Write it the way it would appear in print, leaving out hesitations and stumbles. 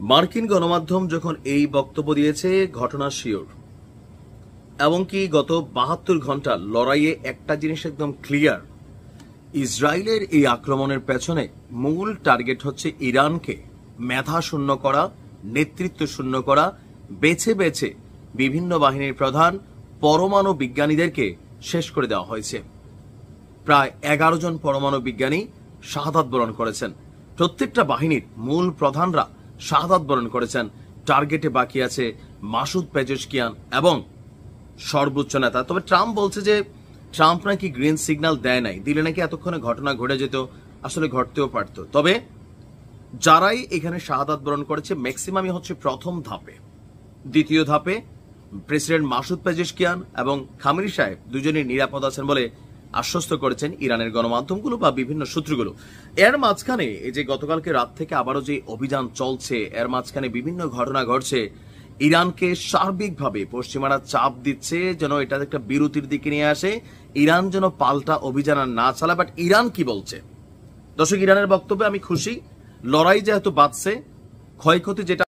মার্কিন গণমাধ্যম যখন এই বক্তব্য দিয়েছে ঘটনা শিওর, এবং কি গত 72 ঘন্টা লড়াইয়ে একটা জিনিস একদম ক্লিয়ার, ইসরায়েলের এই আক্রমণের পেছনে মূল টার্গেট হচ্ছে ইরানকে মেধা শূন্য করা, নেতৃত্ব শূন্য করা, বেছে বেছে বিভিন্ন বাহিনীর প্রধান পরমাণু বিজ্ঞানীদেরকে শেষ করে দেওয়া হয়েছে। প্রায় 11 জন পরমাণু বিজ্ঞানী শাহাদাত বরণ করেছেন। প্রত্যেকটা বাহিনীর মূল প্রধানরা শাহাদাত বরণ করেছেন। টার্গেটে বাকি আছে মাসুদ পেজেশকিয়ান এবং সর্বোচ্চ নেতা। তবে ট্রাম্প বলছে যে ট্রাম্প নাকি গ্রিন সিগন্যাল দেয় নাই, দিলে নাকি এতক্ষণে ঘটনা ঘটে যেত, আসলে ঘটতেও পারত। তবে যারাই এখানে শাহাদাত বরণ করেছে ম্যাক্সিমামই হচ্ছে প্রথম ধাপে। দ্বিতীয় ধাপে প্রেসিডেন্ট মাসুদ পেজেশকিয়ান এবং খামেনি সাহেব দুজনেই নিরাপদ আছেন বলে আশ্বস্ত করেছেন ইরানের গণমাধ্যমগুলো বা বিভিন্ন সূত্রগুলো। এর মাঝখানে এই যে গতকালকে রাত থেকে আবারও যে অভিযান চলছে, এর মাঝখানে বিভিন্ন ঘটনা ঘটছে। ইরানকে সার্বিকভাবে পশ্চিমারা চাপ দিচ্ছে যেন এটা একটা বিরতির দিকে নিয়ে আসে, ইরান যেন পাল্টা অভিযান আর না চালায়। বাট ইরান কি বলছে? দর্শক, ইরানের বক্তব্যে আমি খুশি, লড়াই যেহেতু বাঁচছে, ক্ষয়ক্ষতি যেটা